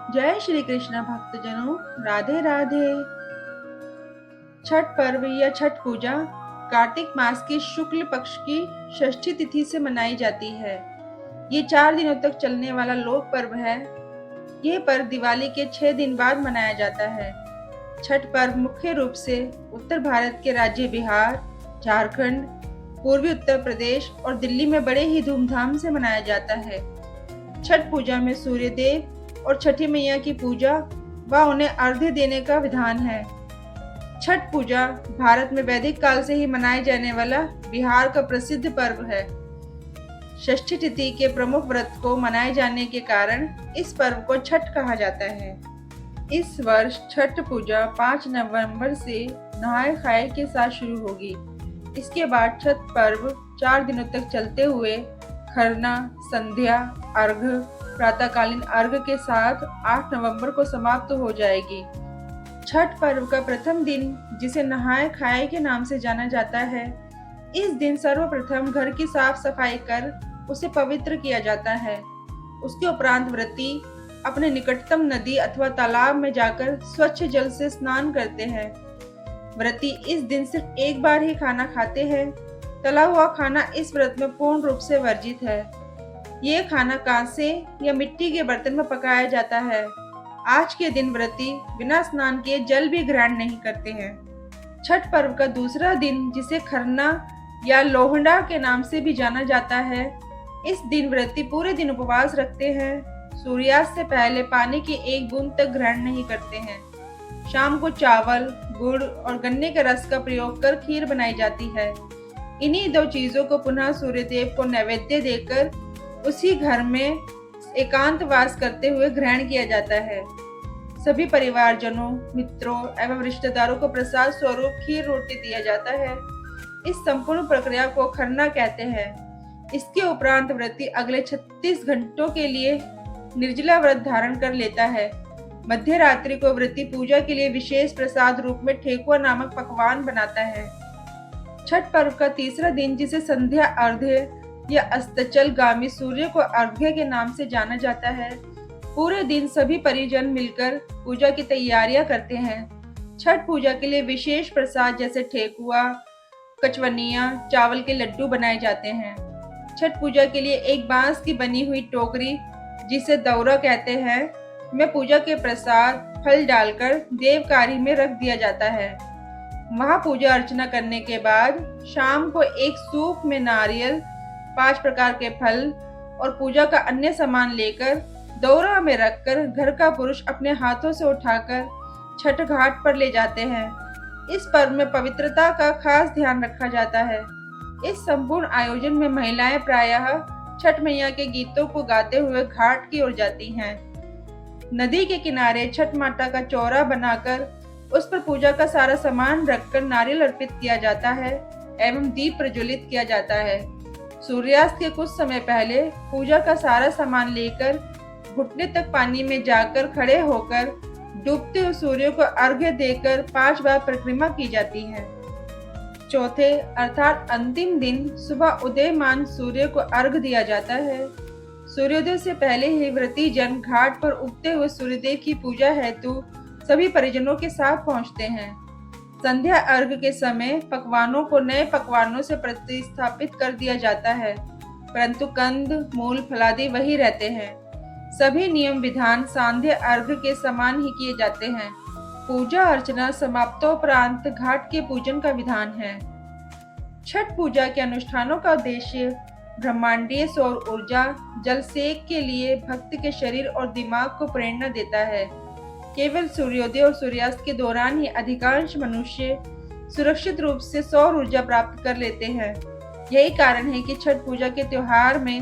जय श्री कृष्ण भक्तजनों, राधे राधे। छठ पर्व या छठ पूजा कार्तिक मास की शुक्ल पक्ष की षष्ठी तिथि से मनाई जाती है। ये 4 दिनों तक चलने वाला लोक पर्व है। यह पर्व दिवाली के 6 दिन बाद मनाया जाता है। छठ पर्व मुख्य रूप से उत्तर भारत के राज्य बिहार, झारखंड, पूर्वी उत्तर प्रदेश और दिल्ली में बड़े ही धूमधाम से मनाया जाता है। छठ पूजा में सूर्य देव और छठी मैया की पूजा व उन्हें अर्घ्य देने का विधान है। छठ पूजा भारत में वैदिक काल से ही मनाए जाने वाला बिहार का प्रसिद्ध पर्व है। षष्ठी तिथि के प्रमुख व्रत को मनाए जाने के कारण इस पर्व को छठ कहा जाता है। इस वर्ष छठ पूजा 5 नवंबर से नहाय खाए के साथ शुरू होगी। इसके बाद छठ पर्व 4 दिनों तक चलते हुए खरना, संध्या, अर्घ्य, प्रातःकालीन अर्घ्य के साथ 8 नवंबर को समाप्त हो जाएगी। छठ पर्व का प्रथम दिन, जिसे नहाय खाए के नाम से जाना जाता है, इस दिन सर्वप्रथम घर की साफ सफाई कर उसे पवित्र किया जाता है। उसके उपरांत व्रती अपने निकटतम नदी अथवा तालाब में जाकर स्वच्छ जल से स्नान करते हैं। व्रती इस दिन सिर्फ एक बार ही खाना खाते हैं। तला हुआ खाना इस व्रत में पूर्ण रूप से वर्जित है। ये खाना कांसे या मिट्टी के बर्तन में पकाया जाता है। आज के दिन व्रती बिना स्नान किए जल भी ग्रहण नहीं करते हैं। छठ पर्व का दूसरा दिन, जिसे खरना या लोहंडा के नाम से भी जाना जाता है, इस दिन व्रती पूरे दिन उपवास रखते हैं। सूर्यास्त से पहले पानी की एक बूंद तक ग्रहण नहीं करते हैं। शाम को चावल, गुड़ और गन्ने के रस का प्रयोग कर खीर बनाई जाती है। इन्हीं 2 चीजों को पुनः सूर्यदेव को नैवेद्य देकर उसी घर में एकांतवास करते हुए ग्रहण किया जाता है। सभी परिवारजनों, मित्रों एवं रिश्तेदारों को प्रसाद स्वरूप खीर रोटी दिया जाता है। इस संपूर्ण प्रक्रिया को खरना कहते हैं। इसके उपरांत व्रती अगले 36 घंटों के लिए निर्जला व्रत धारण कर लेता है। मध्य रात्रि को व्रती पूजा के लिए विशेष प्रसाद रूप में ठेकुआ नामक पकवान बनाता है। छठ पर्व का तीसरा दिन, जिसे संध्या अर्घ्य या अस्ताचलगामी सूर्य को अर्घ्य के नाम से जाना जाता है, पूरे दिन सभी परिजन मिलकर पूजा की तैयारियां करते हैं। छठ पूजा के लिए विशेष प्रसाद जैसे ठेकुआ, कचवनिया, चावल के लड्डू बनाए जाते हैं। छठ पूजा के लिए एक बांस की बनी हुई टोकरी, जिसे दौरा कहते हैं, में पूजा के प्रसाद फल डालकर देवकारी में रख दिया जाता है। वहां पूजा अर्चना करने के बाद शाम को एक सूप में नारियल, 5 प्रकार के फल और पूजा का अन्य सामान लेकर दौरा में रखकर घर का पुरुष अपने हाथों से उठाकर छठ घाट पर ले जाते हैं। इस पर्व में पवित्रता का खास ध्यान रखा जाता है। इस संपूर्ण आयोजन में महिलाएं प्रायः छठ मैया के गीतों को गाते हुए घाट की ओर जाती हैं। नदी के किनारे छठ माता का चौरा बनाकर उस पर पूजा का सारा सामान रखकर नारियल अर्पित किया जाता है एवं दीप प्रज्वलित किया जाता है। सूर्यास्त के कुछ समय पहले पूजा का सारा सामान लेकर घुटने तक पानी में जाकर खड़े होकर डूबते हुए सूर्य को अर्घ्य देकर 5 बार परिक्रमा की जाती है। चौथे अर्थात अंतिम दिन सुबह उदयमान सूर्य को अर्घ्य दिया जाता है। सूर्योदय से पहले ही व्रती जन घाट पर उगते हुए सूर्यदेव की पूजा हेतु सभी परिजनों के साथ पहुंचते हैं। संध्या अर्घ्य के समय पकवानों को नए पकवानों से प्रतिस्थापित कर दिया जाता है, परंतु कंद, मूल, फलादि वही रहते हैं। सभी नियम विधान सांध्य अर्घ्य के समान ही किए जाते हैं। पूजा अर्चना समाप्तोपरांत घाट के पूजन का विधान है। छठ पूजा के अनुष्ठानों का उद्देश्य ब्रह्मांडीय सौर ऊर्जा जल सेक के लिए भक्त के शरीर और दिमाग को प्रेरणा देता है। केवल सूर्योदय और सूर्यास्त के दौरान ही अधिकांश मनुष्य सुरक्षित रूप से सौर ऊर्जा प्राप्त कर लेते हैं। यही कारण है कि छठ पूजा के त्योहार में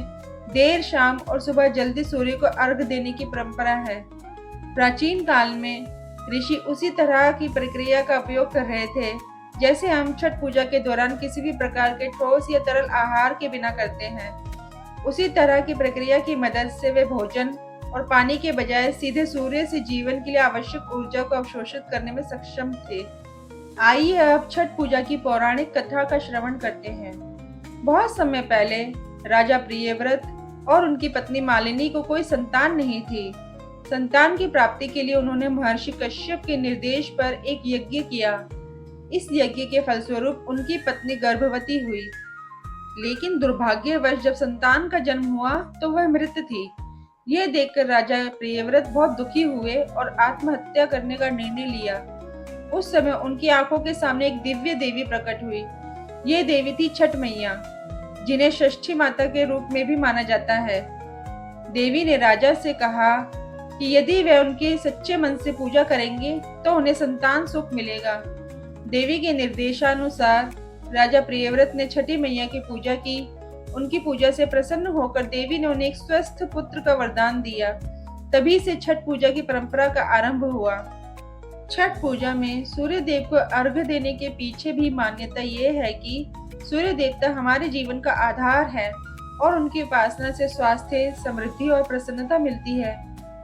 देर शाम और सुबह जल्दी सूर्य को अर्घ्य देने की परंपरा है। प्राचीन काल में ऋषि उसी तरह की प्रक्रिया का उपयोग कर रहे थे, जैसे हम छठ पूजा के दौरान किसी भी प्रकार के ठोस या तरल आहार के बिना करते हैं। उसी तरह की प्रक्रिया की मदद से वे भोजन और पानी के बजाय सीधे सूर्य से जीवन के लिए आवश्यक ऊर्जा को अवशोषित करने में सक्षम थे। आइए अब छठ पूजा की पौराणिक कथा का श्रवण करते हैं। बहुत समय पहले राजा प्रियव्रत और उनकी पत्नी मालिनी को कोई संतान नहीं थी। संतान की प्राप्ति के लिए उन्होंने महर्षि कश्यप के निर्देश पर एक यज्ञ किया। इस यज्ञ के फलस्वरूप उनकी पत्नी गर्भवती हुई, लेकिन दुर्भाग्यवश जब संतान का जन्म हुआ तो वह मृत थी। यह देखकर राजा प्रियव्रत बहुत दुखी हुए और आत्महत्या करने का निर्णय लिया। उस समय उनकी आंखों के सामने एक दिव्य देवी प्रकट हुई। ये देवी थी छठ मैया, जिन्हें षष्ठी माता के रूप में भी माना जाता है। देवी ने राजा से कहा कि यदि वे उनके सच्चे मन से पूजा करेंगे तो उन्हें संतान सुख मिलेगा। देवी के निर्देशानुसार राजा प्रियव्रत ने छठी मैया की पूजा की। उनकी पूजा से प्रसन्न होकर देवी ने उन्हें एक स्वस्थ पुत्र का वरदान दिया। तभी से छठ पूजा की परंपरा का आरंभ हुआ। छठ पूजा में सूर्य देव को अर्घ्य देने के पीछे भी मान्यता ये है कि सूर्य देवता हमारे जीवन का आधार है और उनकी उपासना से स्वास्थ्य, समृद्धि और प्रसन्नता मिलती है।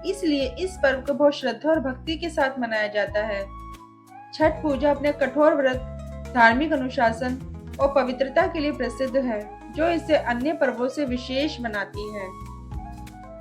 इसलिए इस पर्व को बहुत श्रद्धा और भक्ति के साथ मनाया जाता है। छठ पूजा अपने कठोर व्रत, धार्मिक अनुशासन और पवित्रता के लिए प्रसिद्ध है, जो इसे अन्य पर्वों से विशेष बनाती है।